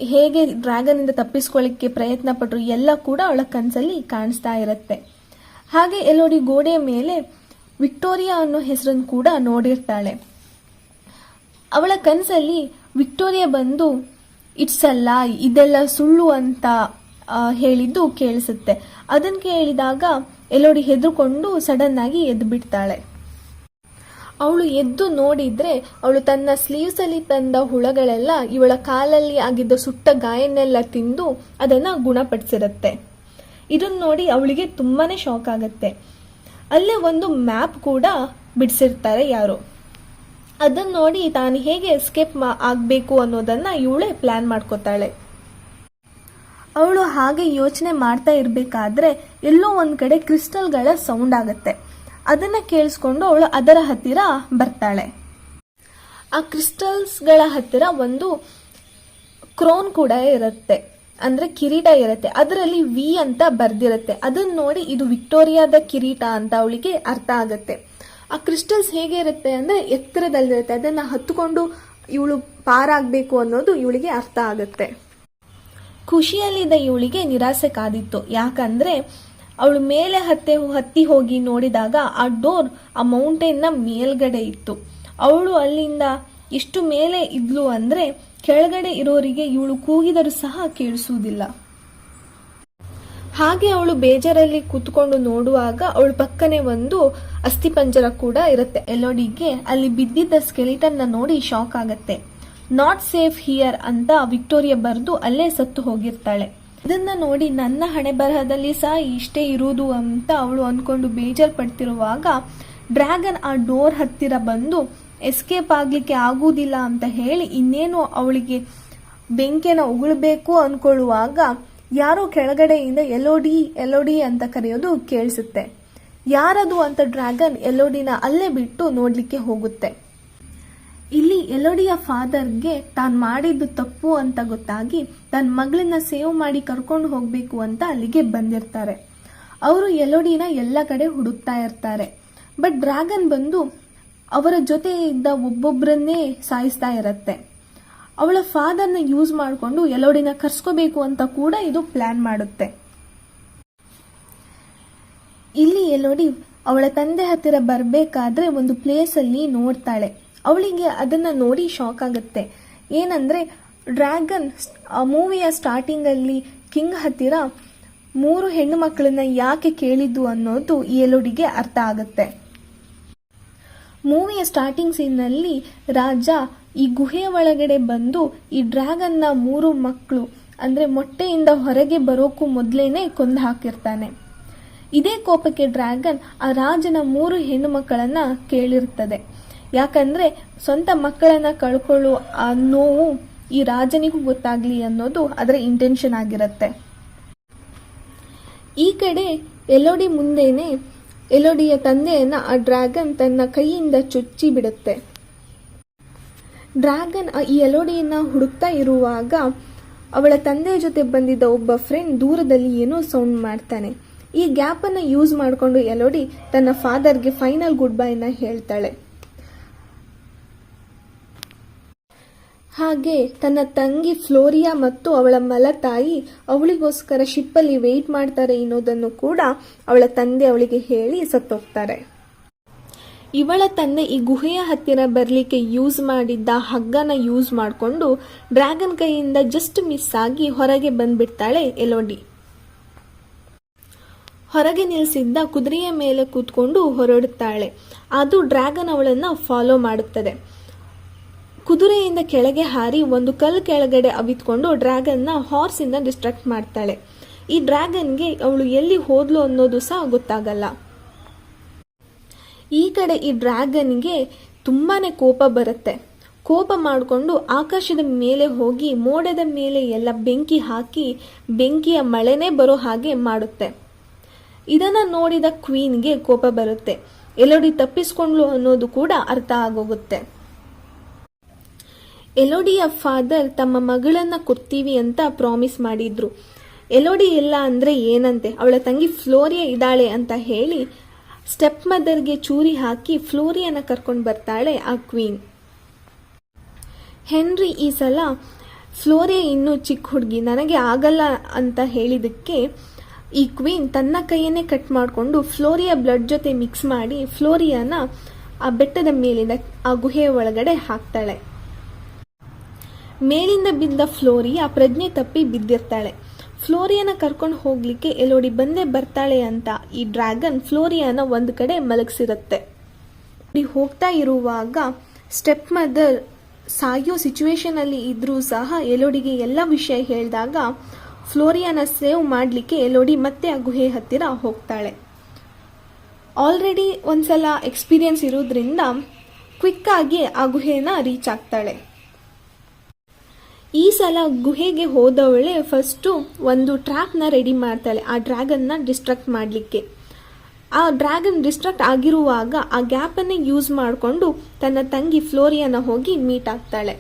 ಹೇಗೆ ಡ್ರ್ಯಾಗನ್ ಇಂದ ತಪ್ಪಿಸ್ಕೊಳ್ಳಿಕ್ಕೆ ಪ್ರಯತ್ನ ಪಟ್ಟರು ಎಲ್ಲ ಕೂಡ ಅವಳ ಕನಸಲ್ಲಿ ಕಾಣಿಸ್ತಾ ಇರುತ್ತೆ. ಹಾಗೆ ಎಲೋಡಿ ಗೋಡೆಯ ಮೇಲೆ ವಿಕ್ಟೋರಿಯಾ ಅನ್ನೋ ಹೆಸರನ್ನು ಕೂಡ ನೋಡಿರ್ತಾಳೆ. ಅವಳ ಕನಸಲ್ಲಿ ವಿಕ್ಟೋರಿಯಾ ಬಂದು ಇಟ್ಸ್ ಅಲ್ಲ ಇದೆಲ್ಲ ಸುಳ್ಳು ಅಂತ ಹೇಳಿದ್ದು ಕೇಳಿಸುತ್ತೆ. ಅದನ್ನು ಕೇಳಿದಾಗ ಎಲೋಡಿ ಹೆದರ್ಕೊಂಡು ಸಡನ್ ಆಗಿ ಎದ್ದು ಬಿಡ್ತಾಳೆ. ಅವಳು ಎದ್ದು ನೋಡಿದ್ರೆ ಅವಳು ತನ್ನ ಸ್ಲೀವ್ಸ್ ಅಲ್ಲಿ ತಂದ ಹುಳಗಳೆಲ್ಲ ಇವಳ ಕಾಲಲ್ಲಿ ಆಗಿದ್ದ ಸುಟ್ಟ ಗಾಯನ್ನೆಲ್ಲ ತಿಂದು ಅದನ್ನ ಗುಣಪಡಿಸಿರುತ್ತೆ. ಇದನ್ನ ನೋಡಿ ಅವಳಿಗೆ ತುಂಬಾನೇ ಶಾಕ್ ಆಗುತ್ತೆ. ಅಲ್ಲೇ ಒಂದು ಮ್ಯಾಪ್ ಕೂಡ ಬಿಡಿಸಿರ್ತಾರೆ ಯಾರು. ಅದನ್ನ ನೋಡಿ ತಾನು ಹೇಗೆ ಎಸ್ಕೇಪ್ ಆಗಬೇಕು ಅನ್ನೋದನ್ನ ಇವಳೇ ಪ್ಲಾನ್ ಮಾಡ್ಕೋತಾಳೆ. ಅವಳು ಹಾಗೆ ಯೋಚನೆ ಮಾಡ್ತಾ ಇರಬೇಕಾದ್ರೆ ಎಲ್ಲೋ ಒಂದ್ ಕಡೆ ಕ್ರಿಸ್ಟಲ್ಗಳ ಸೌಂಡ್ ಆಗುತ್ತೆ. ಅದನ್ನ ಕೇಳಿಸ್ಕೊಂಡು ಅವಳು ಅದರ ಹತ್ತಿರ ಬರ್ತಾಳೆ. ಆ ಕ್ರಿಸ್ಟಲ್ಸ್ಗಳ ಹತ್ತಿರ ಒಂದು ಕ್ರೋನ್ ಕೂಡ ಇರುತ್ತೆ, ಅಂದ್ರೆ ಕಿರೀಟ ಇರುತ್ತೆ. ಅದರಲ್ಲಿ ವಿ ಅಂತ ಬರ್ದಿರುತ್ತೆ. ಅದನ್ನ ನೋಡಿ ಇದು ವಿಕ್ಟೋರಿಯಾದ ಕಿರೀಟ ಅಂತ ಅವಳಿಗೆ ಅರ್ಥ ಆಗುತ್ತೆ. ಆ ಕ್ರಿಸ್ಟಲ್ಸ್ ಹೇಗೆ ಇರುತ್ತೆ ಅಂದ್ರೆ ಎತ್ತರದಲ್ಲಿರುತ್ತೆ. ಅದನ್ನ ಹತ್ತುಕೊಂಡು ಇವಳು ಪಾರಾಗಬೇಕು ಅನ್ನೋದು ಇವಳಿಗೆ ಅರ್ಥ ಆಗುತ್ತೆ. ಖುಷಿಯಲ್ಲಿದ್ದ ಇವಳಿಗೆ ನಿರಾಸೆ ಕಾದಿತ್ತು. ಯಾಕಂದ್ರೆ ಅವಳು ಮೇಲೆ ಹತ್ತಿ ಹೋಗಿ ನೋಡಿದಾಗ ಆ ಡೋರ್ ಆ ಮೌಂಟೇನ್ನ ಮೇಲ್ಗಡೆ ಇತ್ತು. ಅವಳು ಅಲ್ಲಿಂದ ಎಷ್ಟು ಮೇಲೆ ಇದ್ಲು ಅಂದ್ರೆ ಕೆಳಗಡೆ ಇರೋರಿಗೆ ಇವಳು ಕೂಗಿದರೂ ಸಹ ಕೇಳಿಸುವುದಿಲ್ಲ. ಹಾಗೆ ಅವಳು ಬೇಜಾರಲ್ಲಿ ಕೂತ್ಕೊಂಡು ನೋಡುವಾಗ ಅವಳ ಪಕ್ಕನೆ ಒಂದು ಅಸ್ಥಿಪಂಜರ ಕೂಡ ಇರುತ್ತೆ. ಎಲೋಡಿಗೆ ಅಲ್ಲಿ ಬಿದ್ದಿದ್ದ ಸ್ಕೆಲಿಟನ್ ನೋಡಿ ಶಾಕ್ ಆಗತ್ತೆ. ನಾಟ್ ಸೇಫ್ ಹಿಯರ್ ಅಂತ ವಿಕ್ಟೋರಿಯಾ ಬರೆದು ಅಲ್ಲೇ ಸತ್ತು ಹೋಗಿರ್ತಾಳೆ. ಇದನ್ನ ನೋಡಿ ನನ್ನ ಹಣೆ ಬರಹದಲ್ಲಿ ಸಹ ಇಷ್ಟೇ ಇರುವುದು ಅಂತ ಅವಳು ಅನ್ಕೊಂಡು ಬೇಜಾರ್ ಪಡ್ತಿರುವಾಗ ಡ್ರ್ಯಾಗನ್ ಆ ಡೋರ್ ಹತ್ತಿರ ಬಂದು ಎಸ್ಕೇಪ್ ಆಗ್ಲಿಕ್ಕೆ ಆಗುವುದಿಲ್ಲ ಅಂತ ಹೇಳಿ ಇನ್ನೇನು ಅವಳಿಗೆ ಬೆಂಕಿನ ಉಗುಳಬೇಕು ಅನ್ಕೊಳ್ಳುವಾಗ ಯಾರೋ ಕೆಳಗಡೆಯಿಂದ ಎಲೋಡಿ ಅಂತ ಕರೆಯೋದು ಕೇಳಿಸುತ್ತೆ. ಯಾರದು ಅಂತ ಡ್ರ್ಯಾಗನ್ ಎಲೋಡಿನ ಅಲ್ಲೇ ಬಿಟ್ಟು ನೋಡ್ಲಿಕ್ಕೆ ಹೋಗುತ್ತೆ. ಇಲ್ಲಿ ಎಲೋಡಿಯ ಫಾದರ್ಗೆ ತಾನು ಮಾಡಿದ್ದು ತಪ್ಪು ಅಂತ ಗೊತ್ತಾಗಿ ತನ್ನ ಮಗಳನ್ನ ಸೇವ್ ಮಾಡಿ ಕರ್ಕೊಂಡು ಹೋಗ್ಬೇಕು ಅಂತ ಅಲ್ಲಿಗೆ ಬಂದಿರ್ತಾರೆ. ಅವರು ಎಲೋಡಿನ ಎಲ್ಲ ಕಡೆ ಹುಡುಕ್ತಾ ಇರ್ತಾರೆ. ಬಟ್ ಡ್ರ್ಯಾಗನ್ ಬಂದು ಅವರ ಜೊತೆ ಇದ್ದ ಒಬ್ಬೊಬ್ಬರನ್ನೇ ಸಾಯಿಸ್ತಾ ಇರತ್ತೆ. ಅವಳ ಫಾದರ್ನ ಯೂಸ್ ಮಾಡಿಕೊಂಡು ಎಲೋಡಿನ ಕರ್ಸ್ಕೋಬೇಕು ಅಂತ ಕೂಡ ಇದು ಪ್ಲಾನ್ ಮಾಡುತ್ತೆ. ಇಲ್ಲಿ ಎಲೋಡಿ ಅವಳ ತಂದೆ ಹತ್ತಿರ ಬರಬೇಕಾದ್ರೆ ಒಂದು ಪ್ಲೇಸ್ ಅಲ್ಲಿ ನೋಡ್ತಾಳೆ. ಅವಳಿಗೆ ಅದನ್ನ ನೋಡಿ ಶಾಕ್ ಆಗುತ್ತೆ. ಏನಂದ್ರೆ ಡ್ರ್ಯಾಗನ್ ಮೂವಿಯ ಸ್ಟಾರ್ಟಿಂಗ್ ಅಲ್ಲಿ ಕಿಂಗ್ ಹತ್ತಿರ 3 ಹೆಣ್ಣು ಮಕ್ಕಳನ್ನ ಯಾಕೆ ಕೇಳಿದ್ದು ಅನ್ನೋದು ಈ ಎಲೋಡಿಗೆ ಅರ್ಥ ಆಗುತ್ತೆ. ಮೂವಿಯ ಸ್ಟಾರ್ಟಿಂಗ್ ಸೀನ್ನಲ್ಲಿ ರಾಜ ಈ ಗುಹೆಯ ಒಳಗಡೆ ಬಂದು ಈ ಡ್ರ್ಯಾಗನ್ನ 3 ಮಕ್ಕಳು ಅಂದ್ರೆ ಮೊಟ್ಟೆಯಿಂದ ಹೊರಗೆ ಬರೋಕ್ಕೂ ಮೊದಲೇನೆ ಕೊಂದು ಹಾಕಿರ್ತಾನೆ. ಇದೇ ಕೋಪಕ್ಕೆ ಡ್ರ್ಯಾಗನ್ ಆ ರಾಜನ 3 ಹೆಣ್ಣು ಮಕ್ಕಳನ್ನ ಕೇಳಿರ್ತದೆ. ಯಾಕಂದ್ರೆ ಸ್ವಂತ ಮಕ್ಕಳನ್ನ ಕಳ್ಕೊಳ್ಳೋ ಆ ನೋವು ಈ ರಾಜನಿಗೂ ಗೊತ್ತಾಗ್ಲಿ ಅನ್ನೋದು ಅದರ ಇಂಟೆನ್ಷನ್ ಆಗಿರುತ್ತೆ. ಈ ಕಡೆ ಎಲೋಡಿ ಮುಂದೆನೆ ಎಲೋಡಿಯ ತಂದೆಯನ್ನ ಆ ಡ್ರ್ಯಾಗನ್ ತನ್ನ ಕೈಯಿಂದ ಚುಚ್ಚಿ ಬಿಡುತ್ತೆ. ಡ್ರ್ಯಾಗನ್ ಈ ಎಲೋಡಿಯನ್ನ ಹುಡುಕ್ತಾ ಇರುವಾಗ ಅವಳ ತಂದೆಯ ಜೊತೆ ಬಂದಿದ್ದ ಒಬ್ಬ ಫ್ರೆಂಡ್ ದೂರದಲ್ಲಿ ಏನೋ ಸೌಂಡ್ ಮಾಡ್ತಾನೆ. ಈ ಗ್ಯಾಪ್ ಅನ್ನ ಯೂಸ್ ಮಾಡಿಕೊಂಡು ಎಲೋಡಿ ತನ್ನ ಫಾದರ್ಗೆ ಫೈನಲ್ ಗುಡ್ ಬೈನ ಹೇಳ್ತಾಳೆ. ಹಾಗೆ ತನ್ನ ತಂಗಿ ಫ್ಲೋರಿಯಾ ಮತ್ತು ಅವಳ ಮಲತಾಯಿ ಅವಳಿಗೋಸ್ಕರ ಶಿಪ್ಪಲ್ಲಿ ವೇಟ್ ಮಾಡ್ತಾರೆ ಅನ್ನೋದನ್ನು ಕೂಡ ಅವಳ ತಂದೆ ಅವಳಿಗೆ ಹೇಳಿ ಸತ್ತೋಗ್ತಾರೆ. ಇವಳ ತಂದೆ ಈ ಗುಹೆಯ ಹತ್ತಿರ ಬರಲಿಕ್ಕೆ ಯೂಸ್ ಮಾಡಿದ್ದ ಹಗ್ಗನ ಯೂಸ್ ಮಾಡಿಕೊಂಡು ಡ್ರ್ಯಾಗನ್ ಕೈಯಿಂದ ಜಸ್ಟ್ ಮಿಸ್ ಆಗಿ ಹೊರಗೆ ಬಂದ್ಬಿಡ್ತಾಳೆ ಎಲೋಡಿ. ಹೊರಗೆ ನಿಲ್ಲಿಸಿದ್ದ ಕುದುರೆಯ ಮೇಲೆ ಕೂತ್ಕೊಂಡು ಹೊರಡುತ್ತಾಳೆ. ಅದು ಡ್ರ್ಯಾಗನ್ ಅವಳನ್ನ ಫಾಲೋ ಮಾಡುತ್ತದೆ. ಕುದುರೆಯಿಂದ ಕೆಳಗೆ ಹಾರಿ ಒಂದು ಕಲ್ಲು ಕೆಳಗಡೆ ಅವಿತ್ಕೊಂಡು ಡ್ರ್ಯಾಗನ್ನ ಹಾರ್ಸ್ ಇಂದ ಡಿಸ್ಟ್ರಾಕ್ಟ್ ಮಾಡ್ತಾಳೆ. ಈ ಡ್ರ್ಯಾಗನ್ಗೆ ಅವಳು ಎಲ್ಲಿ ಹೋದ್ಲು ಅನ್ನೋದು ಸಹ ಗೊತ್ತಾಗಲ್ಲ. ಈ ಕಡೆ ಈ ಡ್ರ್ಯಾಗನ್ಗೆ ತುಂಬಾನೇ ಕೋಪ ಬರುತ್ತೆ. ಕೋಪ ಮಾಡಿಕೊಂಡು ಆಕಾಶದ ಮೇಲೆ ಹೋಗಿ ಮೋಡದ ಮೇಲೆ ಎಲ್ಲ ಬೆಂಕಿ ಹಾಕಿ ಬೆಂಕಿಯ ಮಳೆನೇ ಬರೋ ಹಾಗೆ ಮಾಡುತ್ತೆ. ಇದನ್ನ ನೋಡಿದ ಕ್ವೀನ್ಗೆ ಕೋಪ ಬರುತ್ತೆ. ಎಲೋಡಿ ತಪ್ಪಿಸ್ಕೊಂಡ್ಲು ಅನ್ನೋದು ಕೂಡ ಅರ್ಥ ಆಗೋಗುತ್ತೆ. ಎಲೋಡಿಯ ಫಾದರ್ ತಮ್ಮ ಮಗಳನ್ನ ಕೊಡ್ತೀವಿ ಅಂತ ಪ್ರಾಮಿಸ್ ಮಾಡಿದ್ರು. ಎಲೋಡಿ ಇಲ್ಲ ಅಂದ್ರೆ ಏನಂತೆ, ಅವಳ ತಂಗಿ ಫ್ಲೋರಿಯಾ ಇದ್ದಾಳೆ ಅಂತ ಹೇಳಿ ಸ್ಟೆಪ್ ಮದರ್ಗೆ ಚೂರಿ ಹಾಕಿ ಫ್ಲೋರಿಯಾನ ಕರ್ಕೊಂಡು ಬರ್ತಾಳೆ ಆ ಕ್ವೀನ್. ಹೆನ್ರಿ ಈ ಸಲ ಫ್ಲೋರಿಯಾ ಇನ್ನೂ ಚಿಕ್ಕ ಹುಡುಗಿ, ನನಗೆ ಆಗಲ್ಲ ಅಂತ ಹೇಳಿದಕ್ಕೆ ಈ ಕ್ವೀನ್ ತನ್ನ ಕೈಯನ್ನೇ ಕಟ್ ಮಾಡಿಕೊಂಡು ಫ್ಲೋರಿಯಾ ಬ್ಲಡ್ ಜೊತೆ ಮಿಕ್ಸ್ ಮಾಡಿ ಫ್ಲೋರಿಯಾನ ಆ ಬೆಟ್ಟದ ಮೇಲಿಂದ ಆ ಗುಹೆಯ ಒಳಗಡೆ ಹಾಕ್ತಾಳೆ. ಮೇಲಿಂದ ಬಿದ್ದ ಫ್ಲೋರಿಯಾ ಪ್ರಜ್ಞೆ ತಪ್ಪಿ ಬಿದ್ದಿರ್ತಾಳೆ. ಫ್ಲೋರಿಯಾನ ಕರ್ಕೊಂಡು ಹೋಗ್ಲಿಕ್ಕೆ ಎಲೋಡಿ ಬಂದೇ ಬರ್ತಾಳೆ ಅಂತ ಈ ಡ್ರ್ಯಾಗನ್ ಫ್ಲೋರಿಯಾನ ಒಂದು ಕಡೆ ಮಲಗಿಸಿರುತ್ತೆ. ಹೋಗ್ತಾ ಇರುವಾಗ ಸ್ಟೆಪ್ ಮದರ್ ಸಾಯೋ ಸಿಚುವೇಶನ್ ಅಲ್ಲಿ ಇದ್ರೂ ಸಹ ಎಲೋಡಿಗೆ ಎಲ್ಲ ವಿಷಯ ಹೇಳಿದಾಗ ಫ್ಲೋರಿಯಾನ ಸೇವ್ ಮಾಡಲಿಕ್ಕೆ ಎಲೋಡಿ ಮತ್ತೆ ಆ ಗುಹೆ ಹತ್ತಿರ ಹೋಗ್ತಾಳೆ. ಆಲ್ರೆಡಿ ಒಂದ್ಸಲ ಎಕ್ಸ್ಪೀರಿಯನ್ಸ್ ಇರೋದ್ರಿಂದ ಕ್ವಿಕ್ಕಾಗಿ ಆ ಗುಹೆನ ರೀಚ್ ಆಗ್ತಾಳೆ. ಈ ಸಲ ಗುಹೆಗೆ ಹೋದವಳೆ ಫಸ್ಟು ಒಂದು ಟ್ರ್ಯಾಪ್ನ ರೆಡಿ ಮಾಡ್ತಾಳೆ ಆ ಡ್ರ್ಯಾಗನ್ನ ಡಿಸ್ಟ್ರಾಕ್ಟ್ ಮಾಡಲಿಕ್ಕೆ. ಆ ಡ್ರ್ಯಾಗನ್ ಡಿಸ್ಟ್ರಾಕ್ಟ್ ಆಗಿರುವಾಗ ಆ ಗ್ಯಾಪನ್ನೇ ಯೂಸ್ ಮಾಡಿಕೊಂಡು ತನ್ನ ತಂಗಿ ಫ್ಲೋರಿಯಾನ ಹೋಗಿ ಮೀಟ್ ಆಗ್ತಾಳೆ.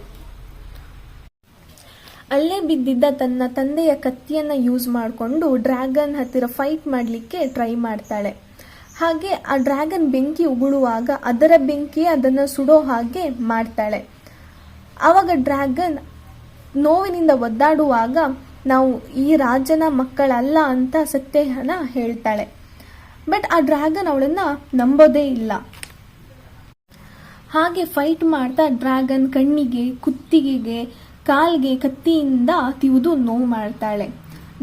ಅಲ್ಲೇ ಬಿದ್ದಿದ್ದ ತನ್ನ ತಂದೆಯ ಕತ್ತಿಯನ್ನು ಯೂಸ್ ಮಾಡಿಕೊಂಡು ಡ್ರ್ಯಾಗನ್ ಹತ್ತಿರ ಫೈಟ್ ಮಾಡಲಿಕ್ಕೆ ಟ್ರೈ ಮಾಡ್ತಾಳೆ. ಹಾಗೆ ಆ ಡ್ರ್ಯಾಗನ್ ಬೆಂಕಿ ಉಗುಳುವಾಗ ಅದರ ಬೆಂಕಿ ಅದನ್ನು ಸುಡೋ ಹಾಗೆ ಮಾಡ್ತಾಳೆ. ಆವಾಗ ಡ್ರ್ಯಾಗನ್ ನೋವಿನಿಂದ ಒದ್ದಾಡುವಾಗ ನಾವು ಈ ರಾಜನ ಮಕ್ಕಳಲ್ಲ ಅಂತ ಸತ್ಯನ ಹೇಳ್ತಾಳೆ. ಬಟ್ ಆ ಡ್ರ್ಯಾಗನ್ ಅವಳನ್ನ ನಂಬೋದೇ ಇಲ್ಲ. ಹಾಗೆ ಫೈಟ್ ಮಾಡ್ತಾ ಡ್ರ್ಯಾಗನ್ ಕಣ್ಣಿಗೆ, ಕುತ್ತಿಗೆಗೆ, ಕಾಲ್ಗೆ ಕತ್ತಿಯಿಂದ ತಿವಿದು ನೋವು ಮಾಡ್ತಾಳೆ.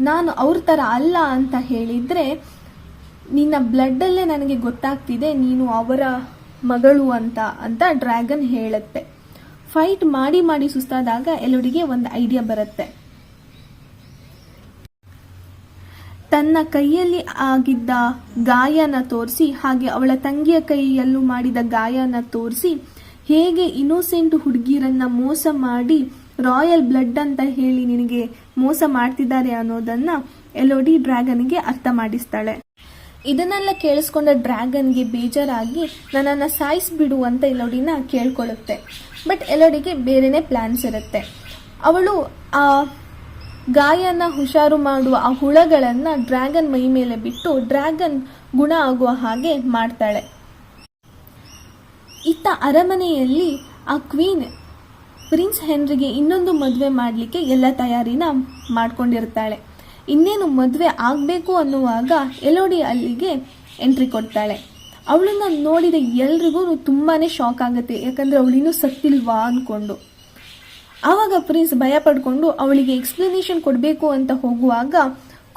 ನಾನು ಅವ್ರ ಥರ ಅಲ್ಲ ಅಂತ ಹೇಳಿದ್ರೆ ನಿನ್ನ ಬ್ಲಡ್ಡಲ್ಲೇ ನನಗೆ ಗೊತ್ತಾಗ್ತಿದೆ ನೀನು ಅವರ ಮಗಳು ಅಂತ ಡ್ರ್ಯಾಗನ್ ಹೇಳುತ್ತೆ. ಫೈಟ್ ಮಾಡಿ ಮಾಡಿ ಸುಸ್ತಾದಾಗ ಎಲೋಡಿಗೆ ಒಂದು ಐಡಿಯಾ ಬರುತ್ತೆ. ತನ್ನ ಕೈಯಲ್ಲಿ ಆಗಿದ್ದ ಗಾಯನ ತೋರಿಸಿ ಹಾಗೆ ಅವಳ ತಂಗಿಯ ಕೈಯಲ್ಲೂ ಮಾಡಿದ ಗಾಯನ ತೋರಿಸಿ ಹೇಗೆ ಇನ್ನೋಸೆಂಟ್ ಹುಡುಗಿರನ್ನ ಮೋಸ ಮಾಡಿ ರಾಯಲ್ ಬ್ಲಡ್ ಅಂತ ಹೇಳಿ ನಿನಗೆ ಮೋಸ ಮಾಡ್ತಿದ್ದಾರೆ ಅನ್ನೋದನ್ನ ಎಲೋಡಿ ಡ್ರ್ಯಾಗನ್ಗೆ ಅರ್ಥ ಮಾಡಿಸ್ತಾಳೆ. ಇದನ್ನೆಲ್ಲ ಕೇಳಿಸ್ಕೊಂಡ ಡ್ರ್ಯಾಗನ್ಗೆ ಬೇಜಾರಾಗಿ ನನ್ನನ್ನು ಸಾಯಿಸ್ಬಿಡು ಅಂತ ಎಲೋಡಿನ ಕೇಳ್ಕೊಳ್ಳುತ್ತೆ. ಬಟ್ ಎಲೋಡಿಗೆ ಬೇರೆನೇ ಪ್ಲಾನ್ಸ್ ಇರುತ್ತೆ. ಅವಳು ಆ ಗಾಯನ ಹುಷಾರು ಮಾಡುವ ಆ ಹುಳಗಳನ್ನು ಡ್ರ್ಯಾಗನ್ ಮೈ ಮೇಲೆ ಬಿಟ್ಟು ಡ್ರ್ಯಾಗನ್ ಗುಣ ಆಗುವ ಹಾಗೆ ಮಾಡ್ತಾಳೆ. ಇತ್ತ ಅರಮನೆಯಲ್ಲಿ ಆ ಕ್ವೀನ್ ಪ್ರಿನ್ಸ್ ಹೆನ್ರಿಗೆ ಇನ್ನೊಂದು ಮದುವೆ ಮಾಡಲಿಕ್ಕೆ ಎಲ್ಲ ತಯಾರಿನ ಮಾಡ್ಕೊಂಡಿರ್ತಾಳೆ. ಇನ್ನೇನು ಮದುವೆ ಆಗಬೇಕು ಅನ್ನುವಾಗ ಎಲೋಡಿ ಅಲ್ಲಿಗೆ ಎಂಟ್ರಿ ಕೊಡ್ತಾಳೆ. ಅವಳನ್ನ ನೋಡಿದ ಎಲ್ರಿಗೂ ತುಂಬಾ ಶಾಕ್ ಆಗುತ್ತೆ. ಯಾಕಂದರೆ ಅವಳಿನ್ನೂ ಸತ್ತಿಲ್ವಾ ಅಂದ್ಕೊಂಡು. ಆವಾಗ ಪ್ರಿನ್ಸ್ ಭಯ ಪಡ್ಕೊಂಡು ಅವಳಿಗೆ ಎಕ್ಸ್ಪ್ಲನೇಷನ್ ಕೊಡಬೇಕು ಅಂತ ಹೋಗುವಾಗ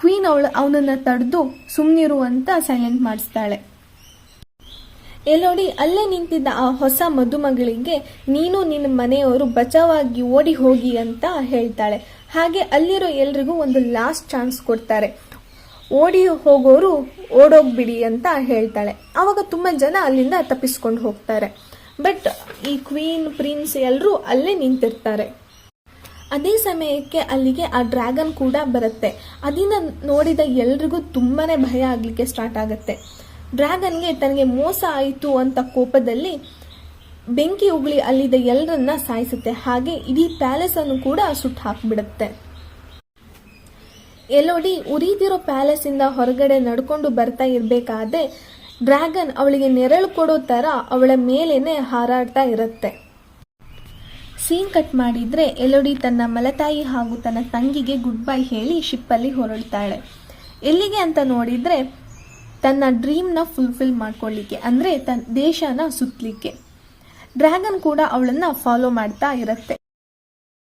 ಕ್ವೀನ್ ಅವನನ್ನು ತಡೆದು ಸುಮ್ಮನಿರು ಅಂತ ಸೈಲೆಂಟ್ ಮಾಡಿಸ್ತಾಳೆ. ಎಲೋಡಿ ಅಲ್ಲೇ ನಿಂತಿದ್ದ ಆ ಹೊಸ ಮದುಮಗಳಿಗೆ ನೀನು ನಿನ್ನ ಮನೆಯವರು ಬಚಾವಾಗಿ ಓಡಿ ಹೋಗಿ ಅಂತ ಹೇಳ್ತಾಳೆ. ಹಾಗೆ ಅಲ್ಲಿರೋ ಎಲ್ರಿಗೂ ಒಂದು ಲಾಸ್ಟ್ ಚಾನ್ಸ್ ಕೊಡ್ತಾರೆ. ಓಡಿ ಹೋಗೋರು ಓಡೋಗ್ಬಿಡಿ ಅಂತ ಹೇಳ್ತಾಳೆ. ಆವಾಗ ತುಂಬ ಜನ ಅಲ್ಲಿಂದ ತಪ್ಪಿಸ್ಕೊಂಡು ಹೋಗ್ತಾರೆ. ಬಟ್ ಈ ಕ್ವೀನ್, ಪ್ರಿನ್ಸ್ ಎಲ್ಲರೂ ಅಲ್ಲೇ ನಿಂತಿರ್ತಾರೆ. ಅದೇ ಸಮಯಕ್ಕೆ ಅಲ್ಲಿಗೆ ಆ ಡ್ರ್ಯಾಗನ್ ಕೂಡ ಬರುತ್ತೆ. ಅದನ್ನ ನೋಡಿದ ಎಲ್ರಿಗೂ ತುಂಬಾ ಭಯ ಆಗಲಿಕ್ಕೆ ಸ್ಟಾರ್ಟ್ ಆಗುತ್ತೆ. ಡ್ರ್ಯಾಗನ್ಗೆ ತನಗೆ ಮೋಸ ಆಯಿತು ಅಂತ ಕೋಪದಲ್ಲಿ ಬೆಂಕಿ ಉಗುಳಿ ಅಲ್ಲಿದ್ದ ಎಲ್ಲರನ್ನ ಸಾಯಿಸುತ್ತೆ. ಹಾಗೆ ಇಡೀ ಪ್ಯಾಲೇಸ್ ಅನ್ನು ಕೂಡ ಸುಟ್ಟು ಹಾಕಿಬಿಡುತ್ತೆ. ಎಲೋಡಿ ಉರಿದಿರೋ ಪ್ಯಾಲೇಸಿಂದ ಹೊರಗಡೆ ನಡ್ಕೊಂಡು ಬರ್ತಾ ಇರಬೇಕಾದ್ರೆ ಡ್ರ್ಯಾಗನ್ ಅವಳಿಗೆ ನೆರಳು ಕೊಡೋ ಥರ ಅವಳ ಮೇಲೇನೆ ಹಾರಾಡ್ತಾ ಇರುತ್ತೆ. ಸೀನ್ ಕಟ್ ಮಾಡಿದ್ರೆ ಎಲೋಡಿ ತನ್ನ ಮಲತಾಯಿ ಹಾಗೂ ತನ್ನ ತಂಗಿಗೆ ಗುಡ್ ಬೈ ಹೇಳಿ ಶಿಪ್ಪಲ್ಲಿ ಹೊರಡ್ತಾಳೆ. ಎಲ್ಲಿಗೆ ಅಂತ ನೋಡಿದ್ರೆ ತನ್ನ ಡ್ರೀಮ್ನ ಫುಲ್ಫಿಲ್ ಮಾಡ್ಕೊಳ್ಳಿಕ್ಕೆ, ಅಂದರೆ ತನ್ನ ದೇಶನ ಸುತ್ತಲಿಕ್ಕೆ. ಡ್ರ್ಯಾಗನ್ ಕೂಡ ಅವಳನ್ನು ಫಾಲೋ ಮಾಡ್ತಾ ಇರುತ್ತೆ.